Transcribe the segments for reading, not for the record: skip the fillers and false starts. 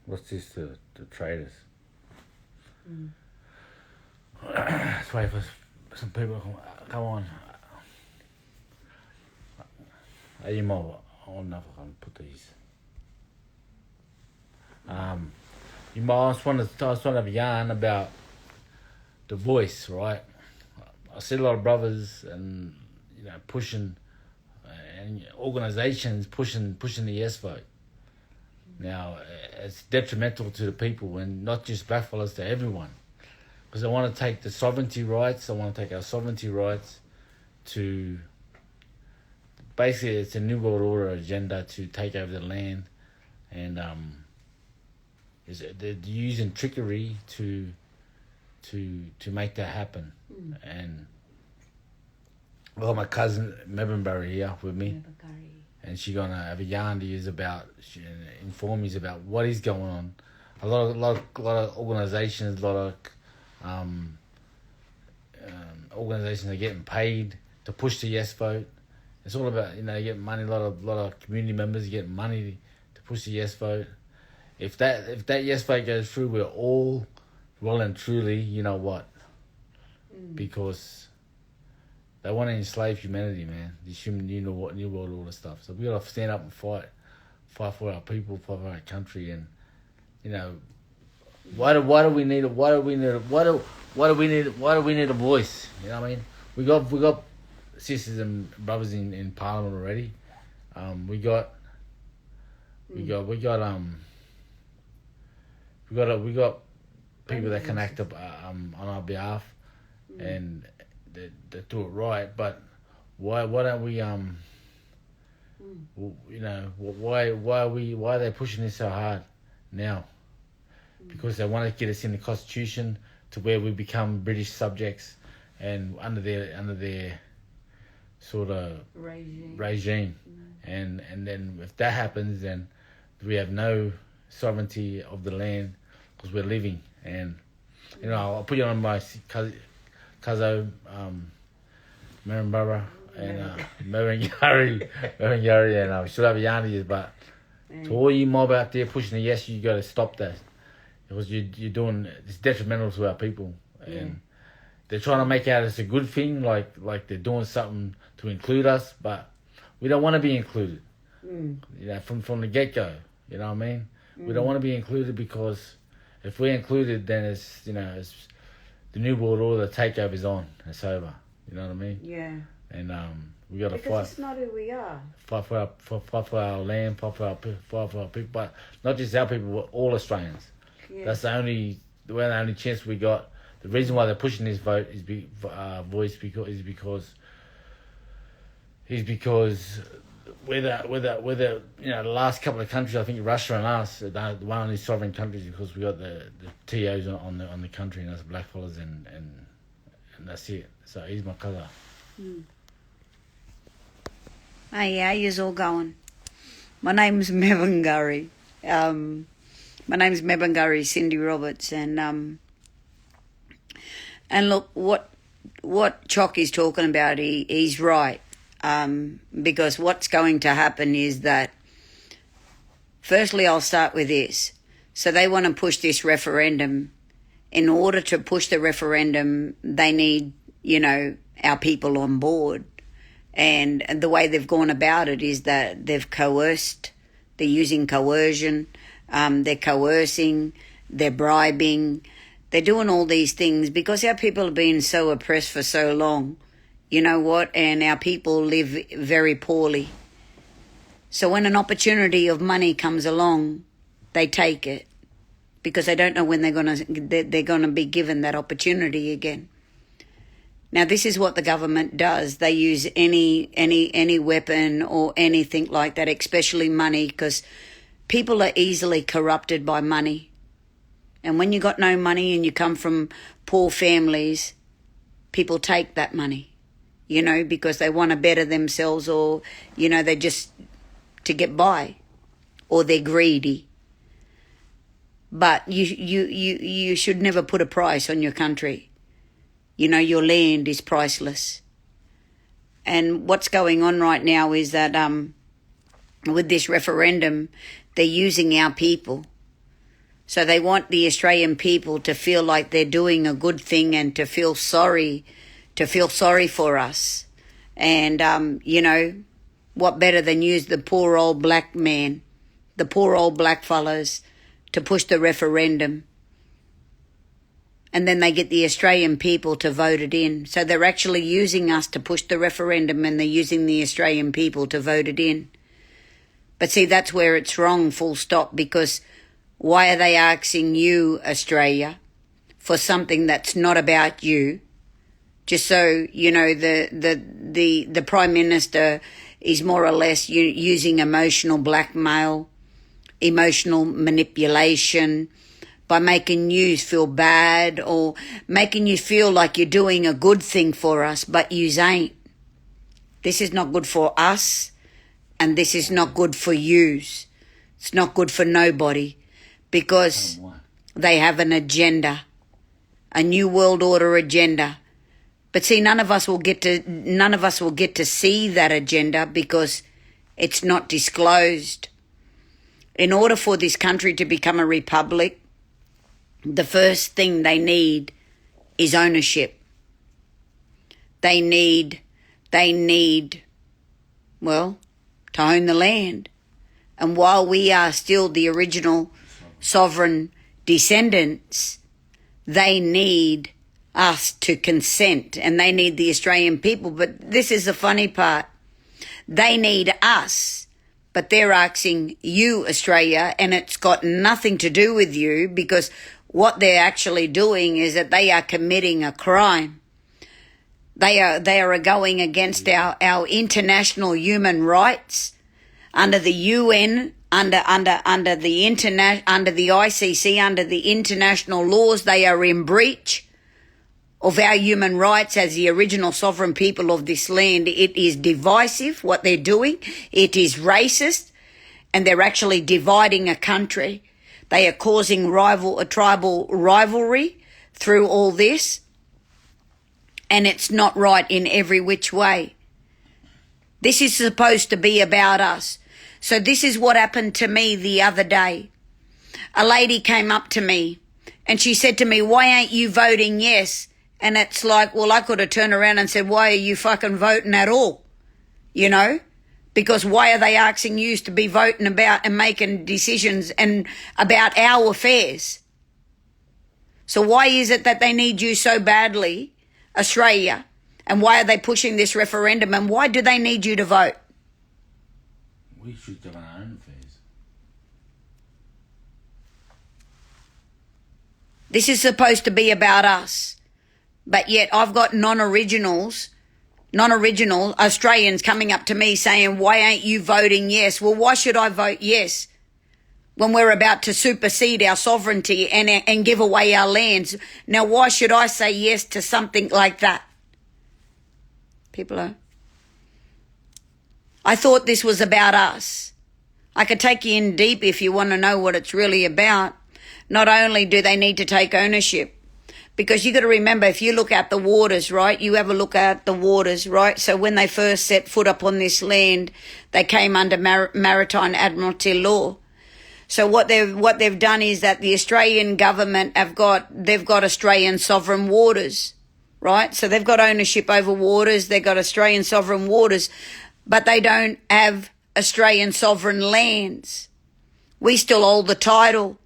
What's this? The traders. Let's wait for some people to come on. I don't know if I can put these. You might I just want to have a yarn about the voice, right? I see a lot of brothers and pushing and organisations pushing the yes vote. Now it's detrimental to the people and not just blackfellas, to everyone, because they want to take the sovereignty rights. They want to take our sovereignty rights to. Basically, it's a new world order agenda to take over the land, and they're using trickery to make that happen. And I've got my cousin Mebbenbury here with me, and she's gonna have a yarn to use inform me about what is going on. A lot of organisations, a lot of organisations are getting paid to push the yes vote. It's all about getting money. A lot of community members getting money to push the yes vote. If that yes vote goes through, we're all well and truly, you know what? Because they want to enslave humanity, man. This new world order stuff. So we got to stand up and fight for our people, fight for our country, and why do we need a voice? You know what I mean? We got sisters and brothers in Parliament already. We got people that can act up on our behalf, and they do it right. But why don't we why are they pushing this so hard now? Because they want to get us in the Constitution to where we become British subjects and under their sort of regime. And then if that happens, then we have no sovereignty of the land because we're living. And I'll put you on my cousin Marambara and Merringari, and we should have a yarn to you, but to all you mob out there pushing the yes, you got to stop that, because you're doing it's detrimental to our people, and they're trying to make out it's a good thing, like they're doing something to include us, but we don't want to be included. From the get go, you know what I mean? We don't want to be included, because if we're included, then it's it's the new world order, the takeover's on. It's over. You know what I mean? Yeah. And we got to fight. Because it's not who we are. Fight for our land, fight for our people, but not just our people, but all Australians. Yeah. That's the only chance we got. The reason why they're pushing this vote is because we're the the last couple of countries, I think Russia and us, are the one only sovereign countries, because we got the TOs on the country, and that's blackfellas, and that's it. So he's my cousin. Hey, how yous all going? My name's Mebbenbury. My name's Mebbenbury Cindy Roberts, and look, what Chock is talking about, he's right. Because what's going to happen is that, firstly, I'll start with this. So they want to push this referendum. In order to push the referendum, they need, our people on board. And the way they've gone about it is that they've coerced, they're using coercion, they're coercing, they're bribing, they're doing all these things because our people have been so oppressed for so long. You know what? And our people live very poorly. So when an opportunity of money comes along, they take it, because they don't know when they're gonna be given that opportunity again. Now, this is what the government does. They use any weapon or anything like that, especially money, because people are easily corrupted by money. And when you got no money and you come from poor families, people take that money, because they want to better themselves, or, they're just to get by, or they're greedy. But you should never put a price on your country. Your land is priceless. And what's going on right now is that with this referendum, they're using our people So they want the Australian people to feel like they're doing a good thing and to feel sorry for us. And, you know, what better than use the poor old black man, the poor old black fellas, to push the referendum. And then they get the Australian people to vote it in. So they're actually using us to push the referendum, and they're using the Australian people to vote it in. But see, that's where it's wrong, full stop, because why are they asking you, Australia, for something that's not about you? Just so, you know, the Prime Minister is more or less using emotional blackmail, emotional manipulation, by making you feel bad or making you feel like you're doing a good thing for us, but yous ain't. This is not good for us, and this is not good for yous. It's not good for nobody, because they have an agenda, a new world order agenda. But see, none of us will get to see that agenda because it's not disclosed. In order for this country to become a republic, the first thing they need is ownership. They need, well, to own the land. And while we are still the original sovereign descendants, they need us to consent, and they need the Australian people. But this is the funny part. They need us, but they're asking you, Australia, and it's got nothing to do with you, because what they're actually doing is that they are committing a crime. They are going against our international human rights under the UN, under the ICC, under the international laws. They are in breach of our human rights as the original sovereign people of this land. It is divisive, what they're doing. It is racist, and they're actually dividing a country. They are causing a tribal rivalry through all this, and it's not right in every which way. This is supposed to be about us. So this is what happened to me the other day. A lady came up to me and she said to me, "Why ain't you voting yes?" And it's like, well, I could have turned around and said, "Why are you fucking voting at all?" You know? Because why are they asking you to be voting about and making decisions and about our affairs? So why is it that they need you so badly, Australia? And why are they pushing this referendum? And why do they need you to vote? We should have our own affairs. This is supposed to be about us. But yet I've got non-original Australians coming up to me saying, "Why ain't you voting yes?" Well, why should I vote yes when we're about to supersede our sovereignty and give away our lands? Now, why should I say yes to something like that? I thought this was about us. I could take you in deep if you want to know what it's really about. Not only do they need to take ownership, because you got to remember, if you look at the waters, right, you ever look at the waters, right? So when they first set foot upon this land, they came under maritime admiralty law. So what they've done is that the Australian government they've got Australian sovereign waters, right? So they've got ownership over waters, they've got Australian sovereign waters, but they don't have Australian sovereign lands. We still hold the title.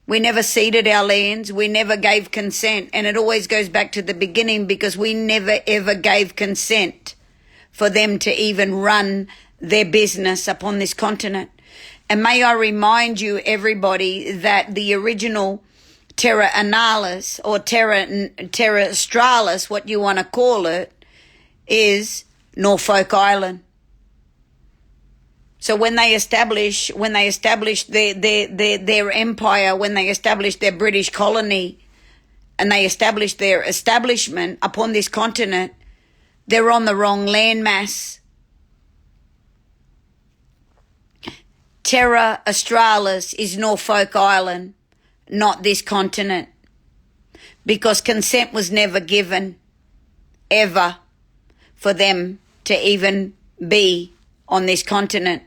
We never ceded our lands. We never gave consent. And it always goes back to the beginning, because we never ever gave consent for them to even run their business upon this continent. And may I remind you, everybody, that the original Terra Annalis or Terra Australis, what you want to call it, is Norfolk Island. So when they established their empire, when they established their British colony, and they established their establishment upon this continent, they're on the wrong landmass. Terra Australis is Norfolk Island, not this continent, because consent was never given, ever, for them to even be on this continent.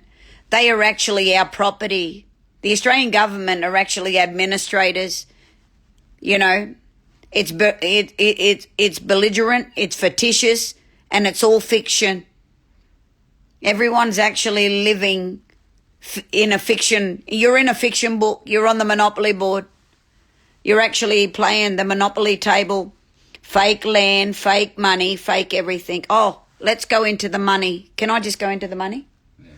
They are actually our property. The Australian government are actually administrators. You know, it's belligerent, it's fictitious, and it's all fiction. Everyone's actually living in a fiction. You're in a fiction book. You're on the Monopoly board. You're actually playing the Monopoly table. Fake land, fake money, fake everything. Oh, let's go into the money. Can I just go into the money? Yeah.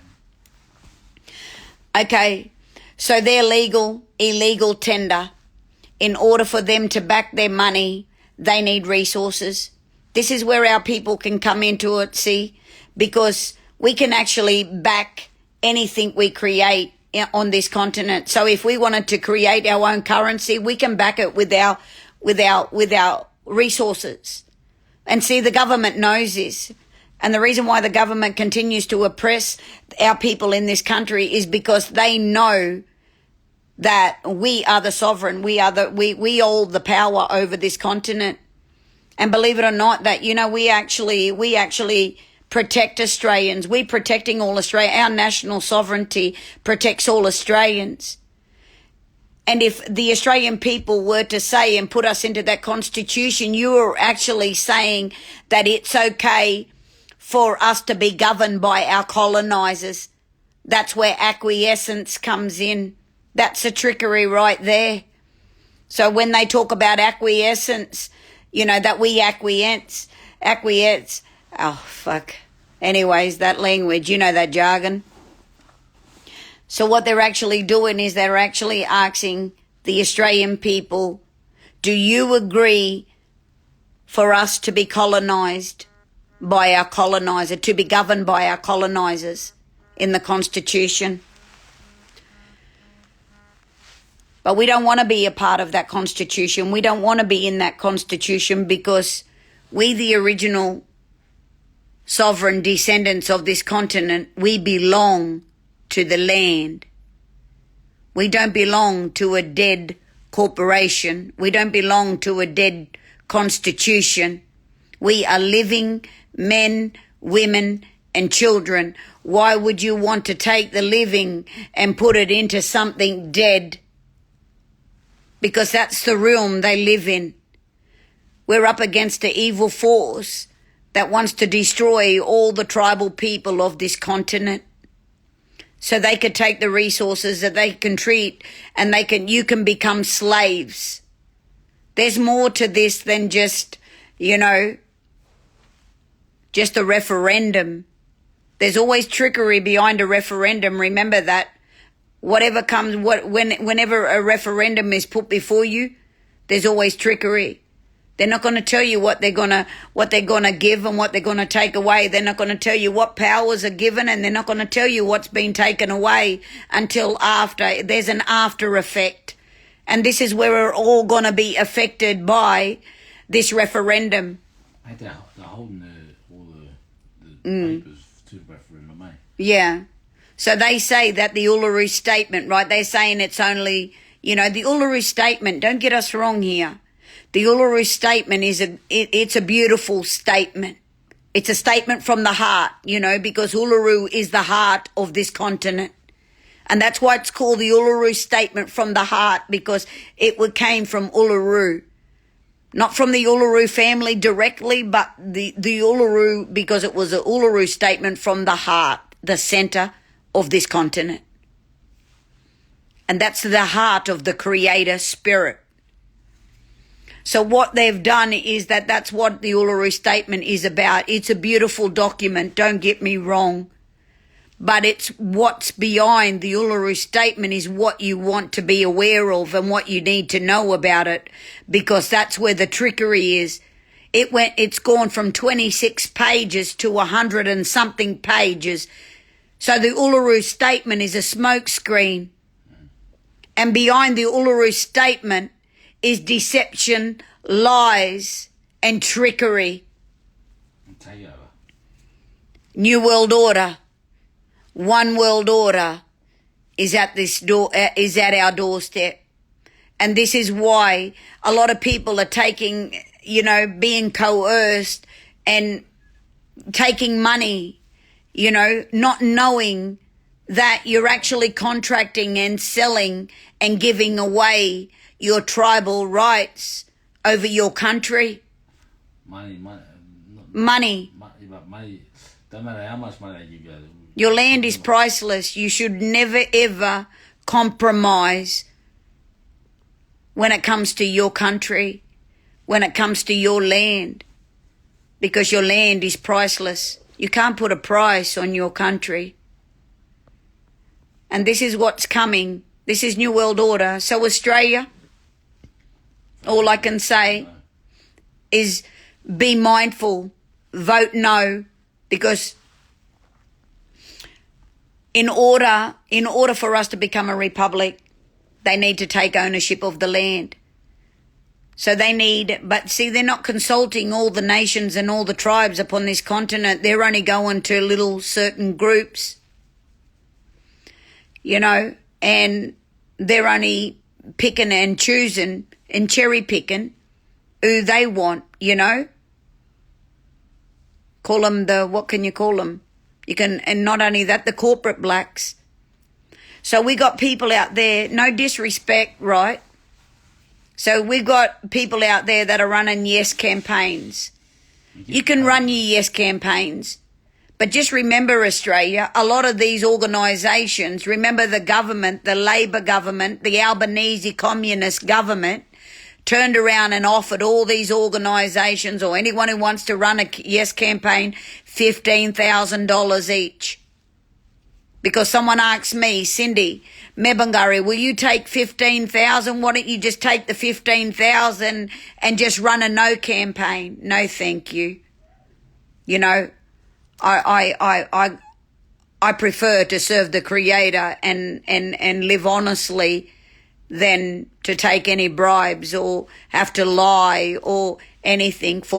Okay, so their illegal tender. In order for them to back their money, they need resources. This is where our people can come into it, see? Because we can actually back anything we create on this continent. So if we wanted to create our own currency, we can back it with our resources. And see, the government knows this. And the reason why the government continues to oppress our people in this country is because they know that we are the sovereign. We hold the power over this continent. And believe it or not, that, you know, we actually protect Australians. We're protecting all Australia. Our national sovereignty protects all Australians. And if the Australian people were to say and put us into that constitution, you are actually saying that it's okay for us to be governed by our colonisers. That's where acquiescence comes in. That's a trickery right there. So when they talk about acquiescence, you know, that we acquiesce. Oh, fuck. Anyways, that language, you know that jargon. So what they're actually doing is they're actually asking the Australian people, do you agree for us to be colonised by our coloniser, to be governed by our colonisers in the Constitution? But we don't want to be a part of that Constitution. We don't want to be in that Constitution because we, the original sovereign descendants of this continent, we belong to the land. We don't belong to a dead corporation. We don't belong to a dead constitution. We are living men, women, and children. Why would you want to take the living and put it into something dead? Because that's the realm they live in. We're up against an evil force that wants to destroy all the tribal people of this continent. So they could take the resources that they can treat and you can become slaves. There's more to this than just, just a referendum. There's always trickery behind a referendum. Remember that. Whatever comes, whenever a referendum is put before you, there's always trickery. They're not going to tell you what they're gonna give and what they're gonna take away. They're not going to tell you what powers are given, and they're not going to tell you what's been taken away until after. There's an after effect, and this is where we're all going to be affected by this referendum. They're holding all the papers to the referendum, mate. Yeah. So they say that the Uluru Statement, right? They're saying it's only, the Uluru Statement. Don't get us wrong here. The Uluru Statement it's a beautiful statement. It's a statement from the heart, because Uluru is the heart of this continent. And that's why it's called the Uluru Statement from the heart, because it came from Uluru. Not from the Uluru family directly, but the Uluru, because it was an Uluru statement from the heart, the centre of this continent. And that's the heart of the Creator Spirit. So what they've done is that's what the Uluru Statement is about. It's a beautiful document, don't get me wrong. But it's what's behind the Uluru Statement is what you want to be aware of and what you need to know about it, because that's where the trickery is. It's gone from 26 pages to 100 and something pages. So the Uluru Statement is a smokescreen. And behind the Uluru Statement is deception, lies, and trickery. New World Order. One World Order is at our doorstep. And this is why a lot of people are taking, being coerced and taking money, not knowing that you're actually contracting and selling and giving away your tribal rights over your country? Money. Money. Money. Don't matter how much money you get. Your land is priceless. You should never, ever compromise when it comes to your country, when it comes to your land, because your land is priceless. You can't put a price on your country. And this is what's coming. This is New World Order. So Australia, all I can say is be mindful, vote no, because in order for us to become a republic, they need to take ownership of the land. So they need, but see, they're not consulting all the nations and all the tribes upon this continent. They're only going to little certain groups, you know, and they're only picking and choosing and cherry picking who they want, you know. Call them what can you call them? You can, and not only that, the corporate blacks. So we got people out there, no disrespect, right? So we've got people out there that are running yes campaigns. You can run your yes campaigns. But just remember, Australia, a lot of these organisations, remember the government, the Labor government, the Albanese communist government, turned around and offered all these organisations or anyone who wants to run a yes campaign $15,000 each. Because someone asked me, Cindy, Mebangari, will you take 15,000? Why don't you just take the 15,000 and just run a no campaign? No, thank you. You know, I prefer to serve the Creator and live honestly than to take any bribes or have to lie or anything for.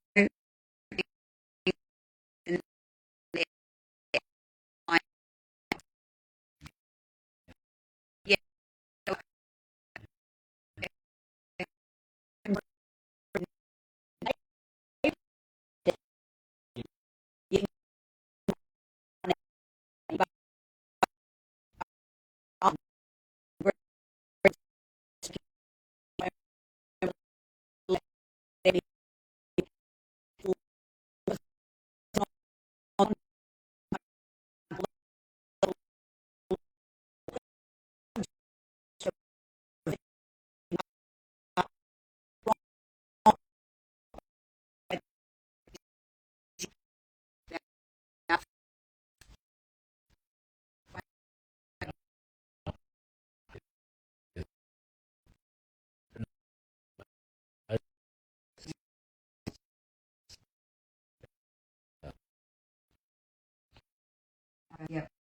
Yeah.